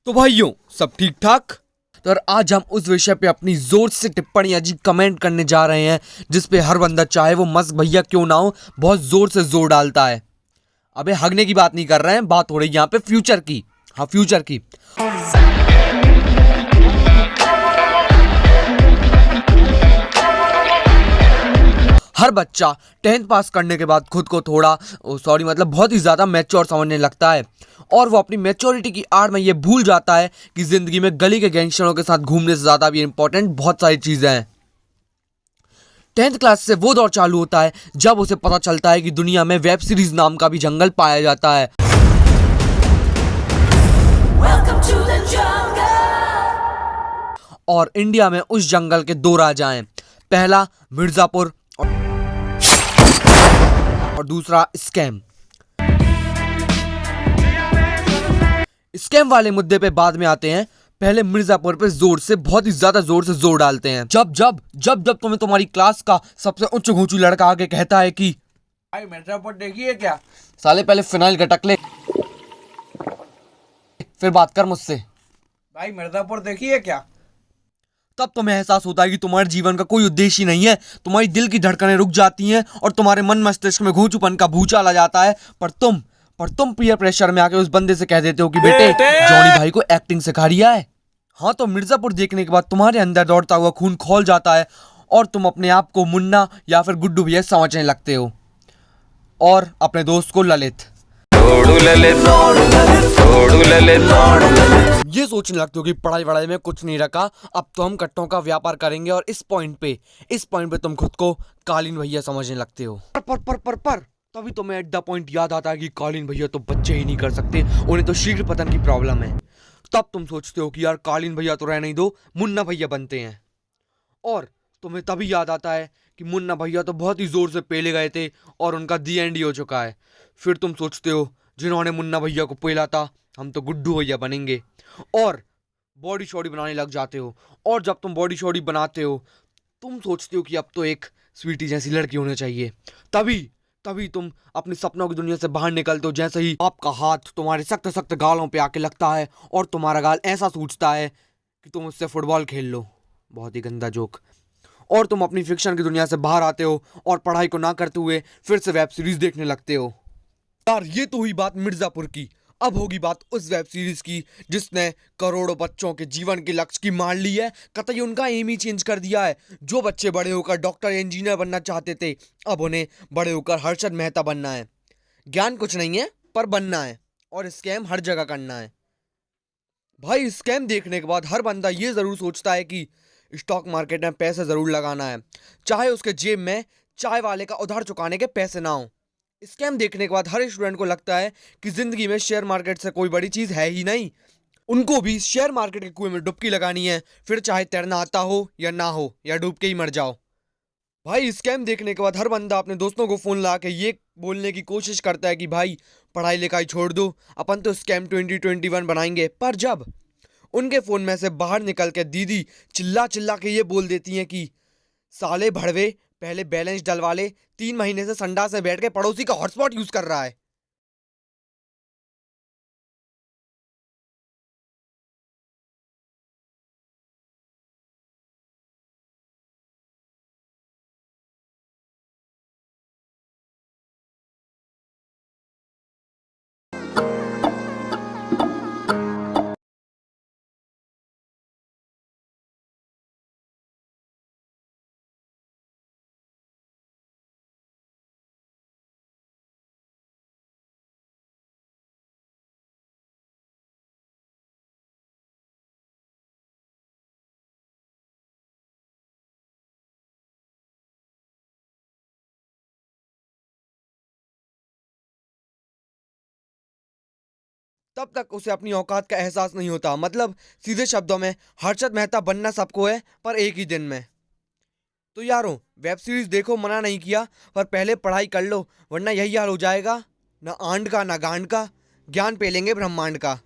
तो भाइयों, सब ठीक ठाक। तो और आज हम उस विषय पे अपनी जोर से टिप्पणियां जी कमेंट करने जा रहे हैं जिस पे हर बंदा चाहे वो मस्क भैया क्यों ना हो बहुत जोर से जोर डालता है। अबे हगने की बात नहीं कर रहे हैं, बात हो रही है यहाँ पे फ्यूचर की। हाँ, फ्यूचर की। हर बच्चा 10th पास करने के बाद खुद को थोड़ा बहुत ही ज़्यादा मैच्योर समझने लगता है और वो अपनी मैच्योरिटी की आड़ में ये भूल जाता है कि ज़िंदगी में गली के गैंगस्टरों के साथ घूमने से ज़्यादा भी इंपॉर्टेंट बहुत सारी चीज़ें हैं। 10th क्लास से वो दौर चालू होता है जब उसे पता चलता है कि दुनिया में वेब सीरीज नाम का भी जंगल पाया जाता है। और इंडिया में उस जंगल के दो राजा हैं, पहला मिर्जापुर और दूसरा स्कैम। स्कैम वाले मुद्दे पे बाद में आते हैं, पहले मिर्जापुर पे बहुत ही ज्यादा जोर से जोर डालते हैं। जब जब जब जब तुम्हें तुम्हारी क्लास का सबसे उच्च घूंचू लड़का आके कहता है कि भाई मिर्जापुर देखिए क्या। साले पहले फिनाइल गटक ले फिर बात कर मुझसे। भाई मिर्जापुर देखिए क्या। तब तुम्हें एहसास होता है कि तुम्हारे जीवन का कोई उद्देश्य ही नहीं है। तुम्हारी दिल की धड़कनें रुक जाती हैं और तुम्हारे मन मस्तिष्क में घूंचूपन का भूचाल आ जाता है। पर तुम पीयर प्रेशर में आके उस बंदे से कह देते हो कि बेटे जॉनी भाई को एक्टिंग सिखा रिया है। हाँ, तो मिर्जापुर देखने के बाद तुम्हारे अंदर दौड़ता हुआ खून खौल जाता है और तुम अपने आप को मुन्ना या फिर गुड्डू भैया समझने लगते हो और अपने दोस्त को ललित। ये सोचने लगते हो कि पढ़ाई वढ़ाई में कुछ नहीं रखा, अब तो हम कट्टों का व्यापार करेंगे। और इस पॉइंट पे तुम खुद को कालीन भैया समझने लगते हो। पर तभी तुम्हें एट द पॉइंट याद आता है कि कालीन भैया तो बच्चे ही नहीं कर सकते, उन्हें तो शीघ्र पतन की प्रॉब्लम है। तब तुम सोचते हो कि यार कालीन भैया तो रहने ही दो, मुन्ना भैया बनते हैं। और तुम्हें तभी याद आता है कि मुन्ना भैया तो बहुत ही जोर से पेले गए थे और उनका दी एंड ही हो चुका है। फिर तुम सोचते हो जिन्होंने मुन्ना भैया को पेला था हम तो गुड्डू भैया बनेंगे और बॉडी शॉडी बनाने लग जाते हो। और जब तुम बॉडी शॉडी बनाते हो तुम सोचते हो कि अब तो एक स्वीटी जैसी लड़की होनी चाहिए। तभी तुम अपने सपनों की दुनिया से बाहर निकलते हो जैसे ही आपका हाथ तुम्हारे सख्त सख्त गालों पे आके लगता है और तुम्हारा गाल ऐसा सूझता है कि तुम उससे फुटबॉल खेल लो। बहुत ही गंदा जोक। और तुम अपनी फिक्शन की दुनिया से बाहर आते हो और पढ़ाई को ना करते हुए फिर से वेब सीरीज देखने लगते हो। यार ये तो हुई बात मिर्जापुर की। अब होगी बात उस वेब सीरीज की जिसने करोड़ों बच्चों के जीवन के लक्ष्य की मान ली है, कतई उनका एम ही चेंज कर दिया है। जो बच्चे बड़े होकर डॉक्टर या इंजीनियर बनना चाहते थे अब उन्हें बड़े होकर हर्षद मेहता बनना है। ज्ञान कुछ नहीं है पर बनना है और स्कैम हर जगह करना है। भाई स्कैम देखने के बाद हर बंदा ये जरूर सोचता है कि स्टॉक मार्केट में पैसे जरूर लगाना है, चाहे उसके जेब में चाय वाले का उधार चुकाने के पैसे ना हो। स्कैम देखने के बाद हर स्टूडेंट को लगता है कि जिंदगी में शेयर मार्केट से कोई बड़ी चीज है ही नहीं, उनको भी शेयर मार्केट के कुएं में डुबकी लगानी है, फिर चाहे तैरना आता हो या ना हो या डूब के ही मर जाओ। भाई स्कैम देखने के बाद हर बंदा अपने दोस्तों को फोन ला के ये बोलने की कोशिश करता है कि भाई पढ़ाई लिखाई छोड़ दो, अपन तो स्कैम 2021 बनाएंगे। पर जब उनके फोन में से बाहर निकल के दीदी चिल्ला चिल्ला के ये बोल देती हैं कि साले भड़वे पहले बैलेंस डलवा ले, 3 महीने से संडास में बैठ के पड़ोसी का हॉटस्पॉट यूज कर रहा है। तब तक उसे अपनी औकात का एहसास नहीं होता। मतलब सीधे शब्दों में हर्षद मेहता बनना सबको है पर एक ही दिन में। तो यारों वेब सीरीज देखो, मना नहीं किया, पर पहले पढ़ाई कर लो वरना यही हाल हो जाएगा, ना आंड का ना गांड का, ज्ञान पे लेंगे ब्रह्मांड का।